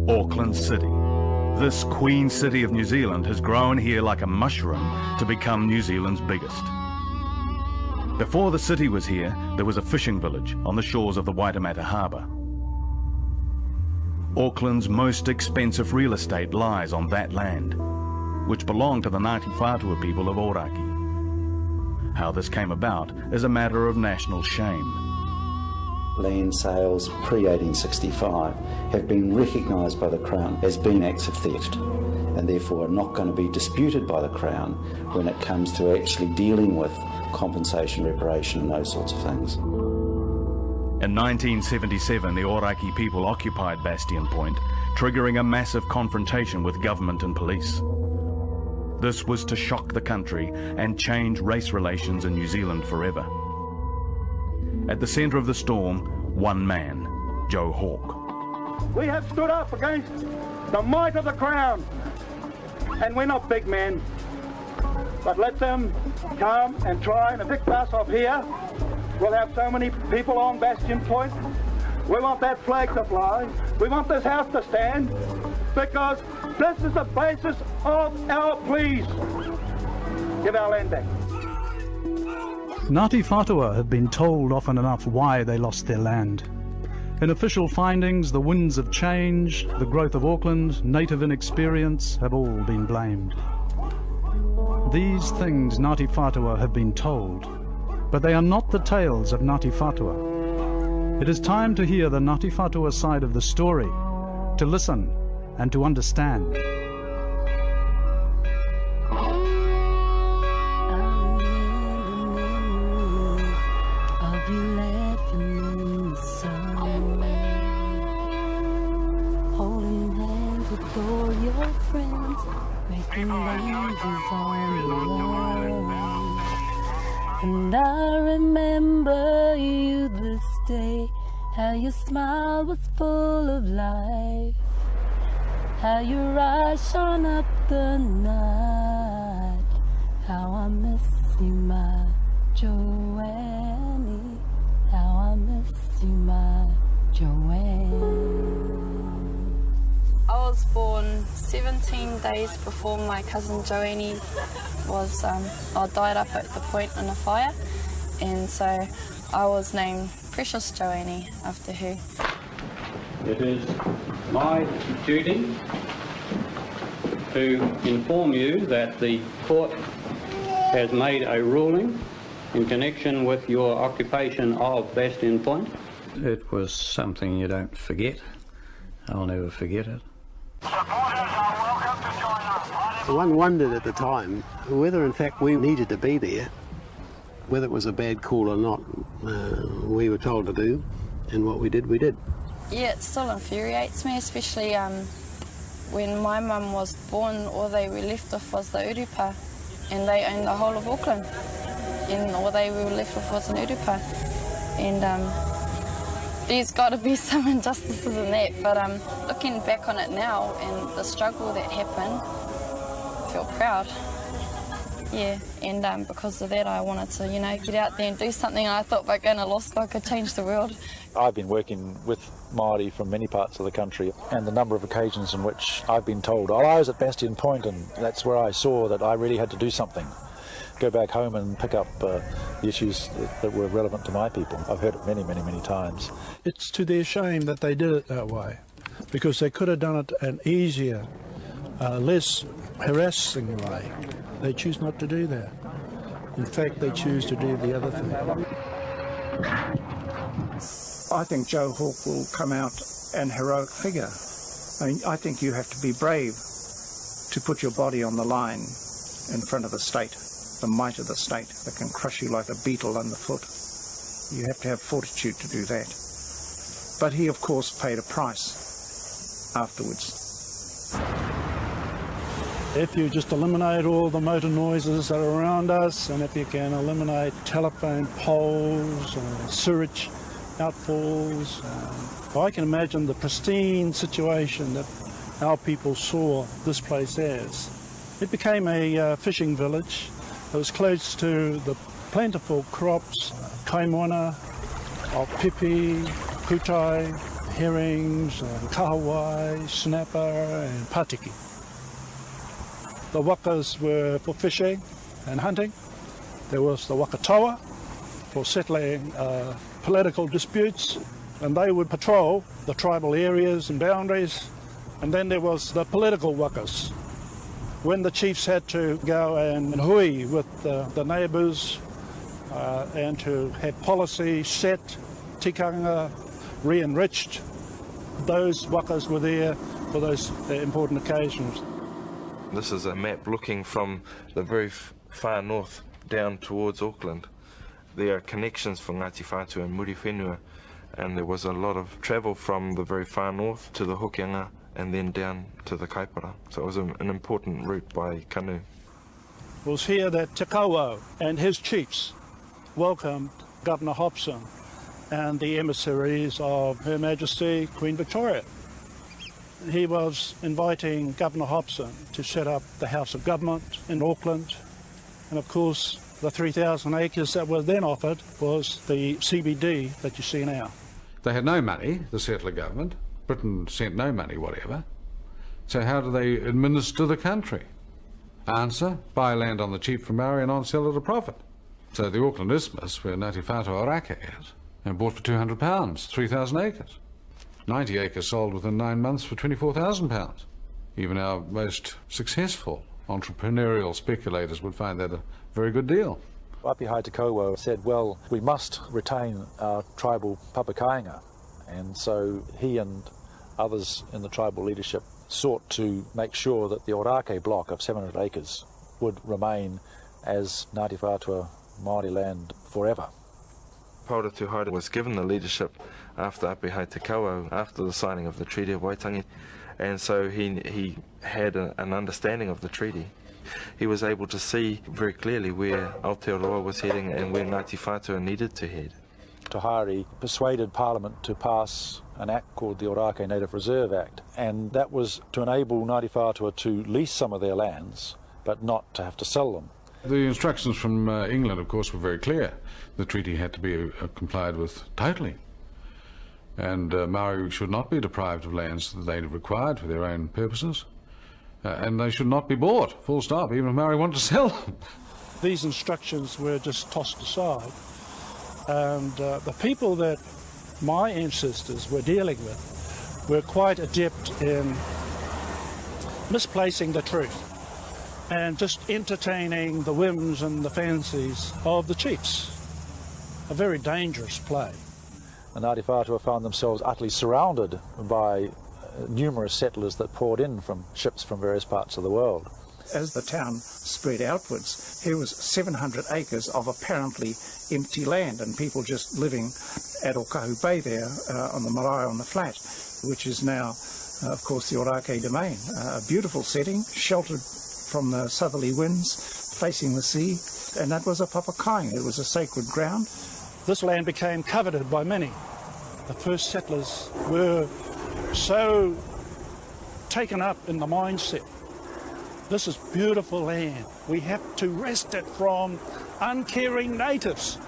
Auckland City. This Queen City of New Zealand has grown here like a mushroom to become New Zealand's biggest. Before the city was here, there was a fishing village on the shores of the Waitemata Harbour. Auckland's most expensive real estate lies on that land, which belonged to the Ngāti Whātua people of Ōrākei. How this came about is a matter of national shame. Land sales pre-1865 have been recognised by the Crown as being acts of theft, and therefore are not going to be disputed by the Crown when it comes to actually dealing with compensation, reparation and those sorts of things. In 1977, the Ōrākei people occupied Bastion Point, triggering a massive confrontation with government and police. This was to shock the country and change race relations in New Zealand forever. At the centre of the storm, one man, Joe Hawke. We have stood up against the might of the Crown, and we're not big men, but let them come and try and evict us off here. We'll have so many people on Bastion Point. We want that flag to fly. We want this house to stand, because this is the basis of our pleas. Give our land back. Ngāti Whātua have been told often enough why they lost their land. In official findings, the winds of change, the growth of Auckland, native inexperience have all been blamed. These things Ngāti Whātua have been told, but they are not the tales of Ngāti Whātua. It is time to hear the Ngāti Whātua side of the story, to listen and to understand. And I remember you this day, how your smile was full of life, how your eyes shone up the night, how I miss you, my Joannie, how I miss you, my Joanne. I was born 17 days before my cousin Joannie was died up at the point in a fire, and so I was named Precious Joannie after her. It is my duty to inform you that the court has made a ruling in connection with your occupation of Bastion Point. It was something you don't forget. I'll never forget it. One wondered at the time whether in fact we needed to be there, whether it was a bad call or not. We were told to do, and what we did, we did. Yeah, it still infuriates me, especially when my mum was born, all they were left with was the urupa, and they owned the whole of Auckland, and all they were left with was an urupa. And there's got to be some injustices in that, but looking back on it now and the struggle that happened, I feel proud. Yeah, and because of that I wanted to, you know, get out there and do something. I thought by going to law school I could change the world. I've been working with Māori from many parts of the country, and the number of occasions in which I've been told, oh, I was at Bastion Point and that's where I saw that I really had to do something. Go back home and pick up the issues that were relevant to my people. I've heard it many, many, many times. It's to their shame that they did it that way, because they could have done it an easier, less harassing way. They choose not to do that. In fact, they choose to do the other thing. I think Joe Hawke will come out an heroic figure. I mean, I think you have to be brave to put your body on the line in front of the state, the might of the state that can crush you like a beetle underfoot. You have to have fortitude to do that. But he, of course, paid a price afterwards. If you just eliminate all the motor noises that are around us, and if you can eliminate telephone poles, sewage outfalls, I can imagine the pristine situation that our people saw this place as. It became a fishing village. It was close to the plentiful crops, kaimoana, of pipi, putai, herrings, kahawai, snapper and patiki. The wakas were for fishing and hunting. There was the wakatoa for settling political disputes, and they would patrol the tribal areas and boundaries. And then there was the political wakas, when the chiefs had to go and hui with the neighbours and to have policy set, tikanga, re-enriched. Those wakas were there for those important occasions. This is a map looking from the very far north down towards Auckland. There are connections for Ngāti Whātua and Muri Whenua, and there was a lot of travel from the very far north to the Hokianga and then down to the Kaipara. So it was an important route by canoe. It was here that Te Kauau and his chiefs welcomed Governor Hobson and the emissaries of Her Majesty Queen Victoria. He was inviting Governor Hobson to set up the House of Government in Auckland, and of course the 3,000 acres that were then offered was the CBD that you see now. They had no money, the settler government. Britain sent no money whatever. So how do they administer the country? Answer, buy land on the cheap from Maori and on-sell at a profit. So the Auckland Isthmus, where Ngāti Whātua Ōrākei is, and bought for £200, 3,000 acres. 90 acres sold within 9 months for £24,000. Even our most successful entrepreneurial speculators would find that a very good deal. Apihae Te Kauau said, well, we must retain our tribal papakainga, and so he and others in the tribal leadership sought to make sure that the Ōrākei block of 700 acres would remain as Ngāti Whātua Māori land forever. Paura Tūhaere was given the leadership after Apihae Te Kauau, after the signing of the Treaty of Waitangi, and so he had an understanding of the treaty. He was able to see very clearly where Aotearoa was heading and where Ngāti Whātua needed to head. Tūhaere persuaded Parliament to pass an act called the Ōrākei Native Reserve Act, and that was to enable Ngāti Whātua to lease some of their lands, but not to have to sell them. The instructions from England, of course, were very clear. The treaty had to be complied with totally, and Maori should not be deprived of lands that they required for their own purposes, and they should not be bought, full stop, even if Maori want to sell them. These instructions were just tossed aside, and the people that my ancestors were dealing with were quite adept in misplacing the truth and just entertaining the whims and the fancies of the chiefs. A very dangerous play. The Ngāti Whātua found themselves utterly surrounded by numerous settlers that poured in from ships from various parts of the world. As the town spread outwards, here was 700 acres of apparently empty land and people just living at Okahu Bay there on the marae on the flat, which is now, of course, the Ōrākei domain. A beautiful setting, sheltered from the southerly winds, facing the sea, and that was a papakainga. It was a sacred ground. This land became coveted by many. The first settlers were so taken up in the mindset. This is beautiful land. We have to wrest it from uncaring natives.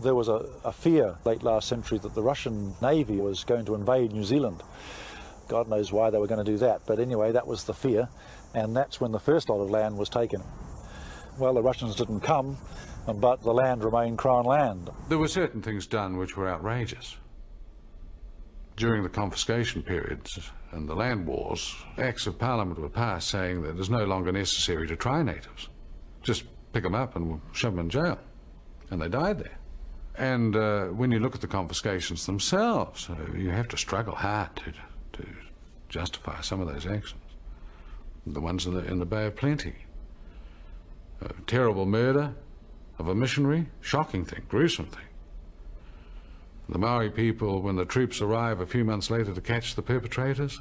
There was a fear late last century that the Russian Navy was going to invade New Zealand. God knows why they were going to do that, but anyway, that was the fear, and that's when the first lot of land was taken. Well, the Russians didn't come, but the land remained Crown land. There were certain things done which were outrageous. During the confiscation periods and the land wars, Acts of Parliament were passed saying that it is no longer necessary to try natives. Just pick them up and shove them in jail. And they died there. And when you look at the confiscations themselves, you have to struggle hard to justify some of those actions. The ones in the Bay of Plenty. Terrible murder of a missionary, shocking thing, gruesome thing. The Maori people, when the troops arrive a few months later to catch the perpetrators,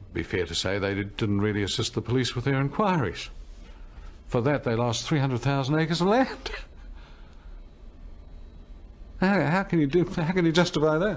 it'd be fair to say they didn't really assist the police with their inquiries. For that, they lost 300,000 acres of land. How can you justify that?